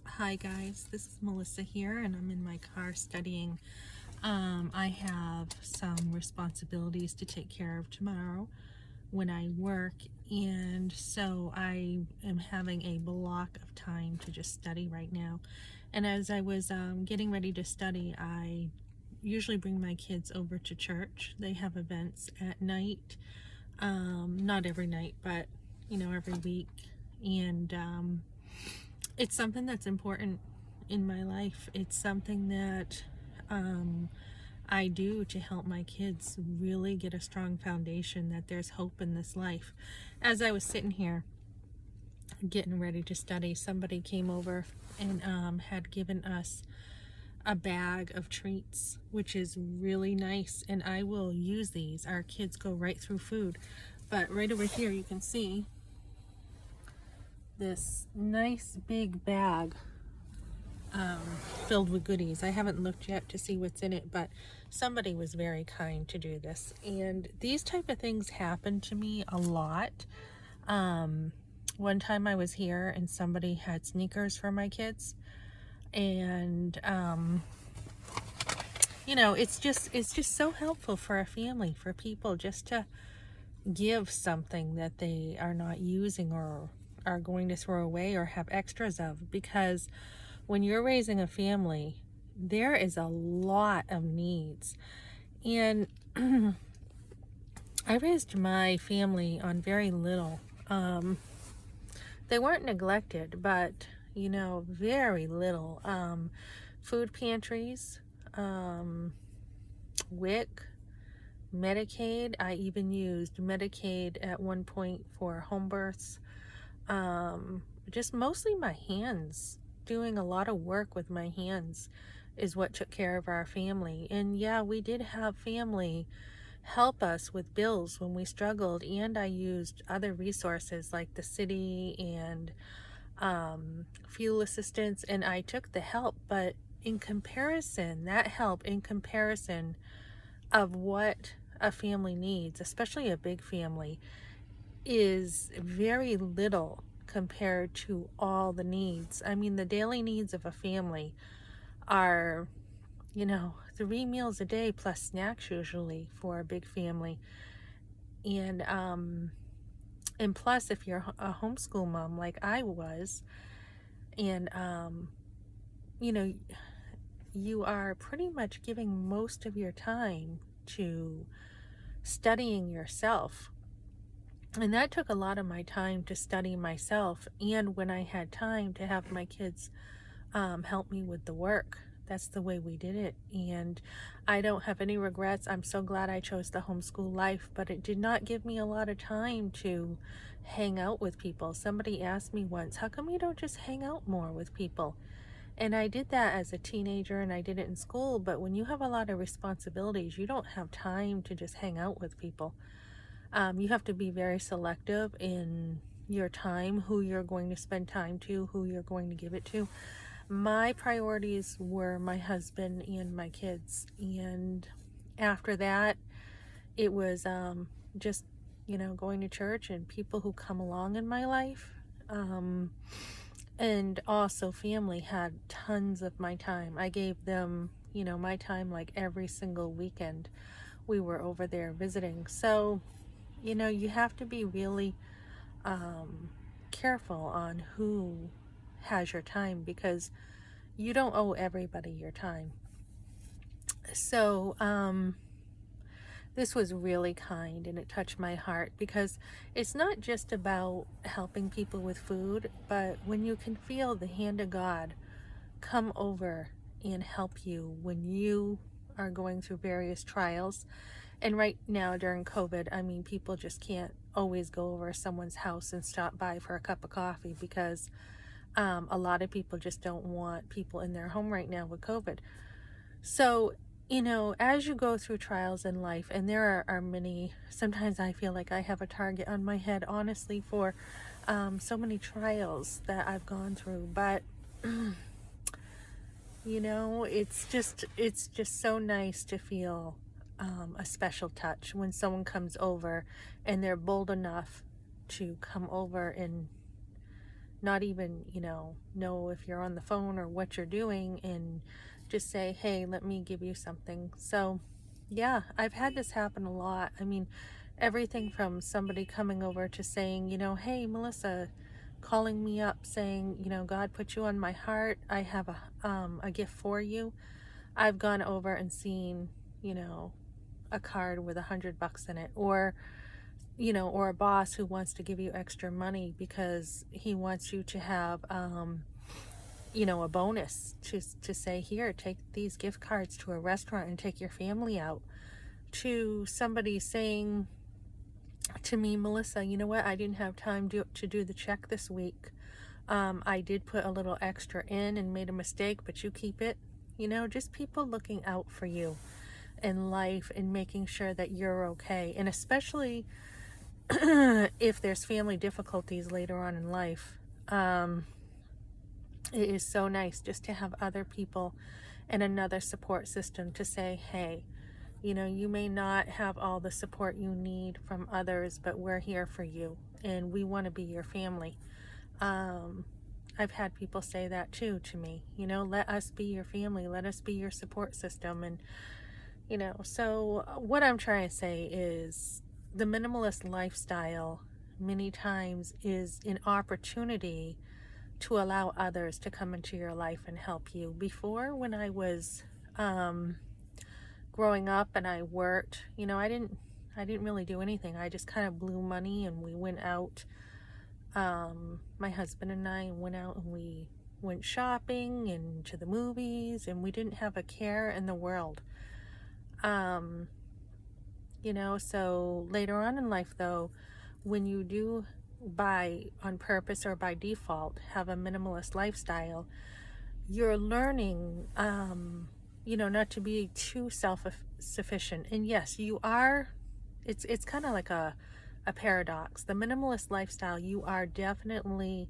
Hi guys, this is Melissa here, and I'm in my car studying. I have some responsibilities to take care of tomorrow when I work, and so I am having a block of time to just study right now. And as I was getting ready to study, I usually bring my kids over to church. They have events at night, not every night, but every week. And it's something that's important in my life. It's something that I do to help my kids really get a strong foundation that there's hope in this life. As I was sitting here getting ready to study, somebody came over and had given us a bag of treats, which is really nice, and I will use these. Our kids go right through food, but right over here you can see this nice big bag filled with goodies. I haven't looked yet to see what's in it, but somebody was very kind to do this. And these type of things happen to me a lot. One time I was here and somebody had sneakers for my kids, and it's just so helpful for a family, for people just to give something that they are not using or are going to throw away or have extras of, because when you're raising a family, there is a lot of needs. And I raised my family on very little. They weren't neglected, but very little. Food pantries, WIC, Medicaid. I even used Medicaid at one point for home births. Just mostly my hands. Doing a lot of work with my hands is what took care of our family. And yeah, we did have family help us with bills when we struggled, and I used other resources like the city and fuel assistance, and I took the help. But in comparison, that help in comparison of what a family needs, especially a big family, is very little compared to all the needs. I mean, the daily needs of a family are, 3 meals a day plus snacks usually for a big family. And plus, if you're a homeschool mom like I was, and you are pretty much giving most of your time to studying yourself. And that took a lot of my time to study myself, and when I had time to have my kids help me with the work. That's the way we did it, and I don't have any regrets. I'm so glad I chose the homeschool life, but it did not give me a lot of time to hang out with people. Somebody asked me once, how come you don't just hang out more with people? And I did that as a teenager, and I did it in school, but when you have a lot of responsibilities, you don't have time to just hang out with people. You have to be very selective in your time, who you're going to spend time to, who you're going to give it to. My priorities were my husband and my kids, and after that it was just going to church and people who come along in my life, and also family had tons of my time. I gave them my time, like every single weekend we were over there visiting. So you have to be really careful on who has your time, because you don't owe everybody your time. So this was really kind, and it touched my heart, because it's not just about helping people with food, but when you can feel the hand of God come over and help you when you are going through various trials. And right now during COVID, I mean, people just can't always go over someone's house and stop by for a cup of coffee, because a lot of people just don't want people in their home right now with COVID. So, as you go through trials in life, and there are many, sometimes I feel like I have a target on my head, honestly, for so many trials that I've gone through. But, it's just so nice to feel a special touch when someone comes over and they're bold enough to come over and not even, know if you're on the phone or what you're doing, and just say, hey, let me give you something. So yeah, I've had this happen a lot. I mean, everything from somebody coming over to saying, hey, Melissa, calling me up saying, God put you on my heart. I have a gift for you. I've gone over and seen, a card with $100 in it, or a boss who wants to give you extra money because he wants you to have, a bonus to say, here, take these gift cards to a restaurant and take your family out. To somebody saying to me, Melissa, you know what? I didn't have time to do the check this week. I did put a little extra in and made a mistake, but you keep it. Just people looking out for you in life and making sure that you're okay. And especially if there's family difficulties later on in life, it is so nice just to have other people and another support system to say, hey, you may not have all the support you need from others, but we're here for you and we want to be your family. I've had people say that too to me, let us be your family, let us be your support system. And, so what I'm trying to say is the minimalist lifestyle many times is an opportunity to allow others to come into your life and help you. Before, when I was growing up and I worked, I didn't really do anything. I just kind of blew money, and we went out. My husband and I went out and we went shopping and to the movies, and we didn't have a care in the world. So later on in life, though, when you do, by on purpose or by default, have a minimalist lifestyle, you're learning, not to be too self-sufficient. And yes, you are. It's kind of like a paradox. The minimalist lifestyle, you are definitely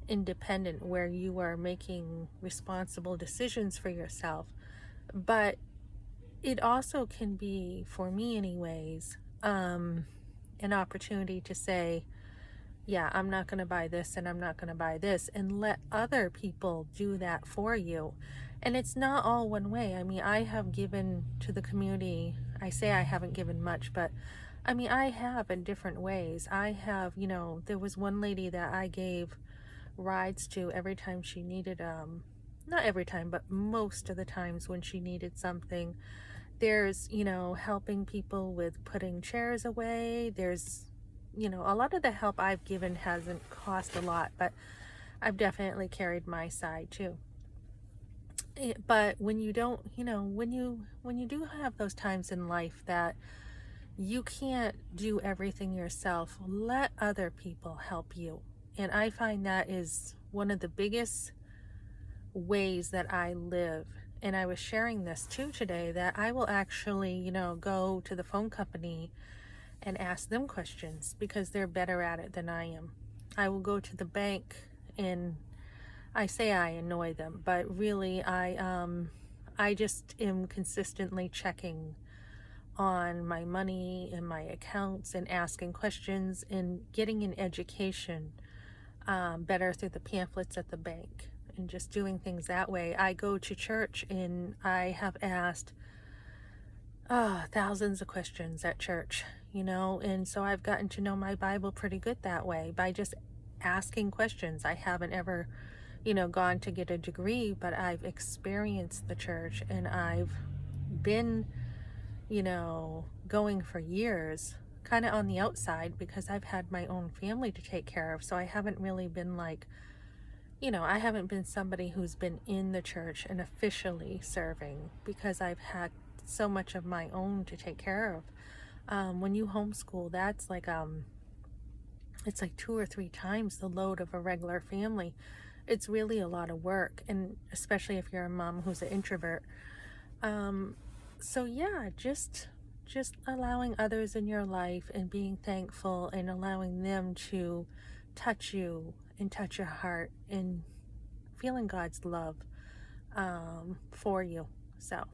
independent, where you are making responsible decisions for yourself. But it also can be, for me anyways, an opportunity to say, yeah, I'm not going to buy this and I'm not going to buy this, and let other people do that for you. And it's not all one way. I mean, I have given to the community. I say I haven't given much, but I mean, I have in different ways. I have, there was one lady that I gave rides to every time she needed, not every time, but most of the times when she needed something. There's, helping people with putting chairs away. There's, a lot of the help I've given hasn't cost a lot, but I've definitely carried my side too. But when you don't, when you do have those times in life that you can't do everything yourself, let other people help you. And I find that is one of the biggest ways that I live. And I was sharing this too today, that I will actually, go to the phone company and ask them questions because they're better at it than I am. I will go to the bank, and I say I annoy them, but really I just am consistently checking on my money and my accounts and asking questions and getting an education better through the pamphlets at the bank and just doing things that way. I go to church and I have asked thousands of questions at church, and so I've gotten to know my Bible pretty good that way by just asking questions. I haven't ever, gone to get a degree, but I've experienced the church, and I've been, going for years, kind of on the outside because I've had my own family to take care of. So I haven't really been like, I haven't been somebody who's been in the church and officially serving because I've had so much of my own to take care of. When you homeschool, that's like, it's like 2 or 3 times the load of a regular family. It's really a lot of work, and especially if you're a mom who's an introvert. So yeah, just allowing others in your life and being thankful and allowing them to touch you and touch your heart and feeling God's love for you. So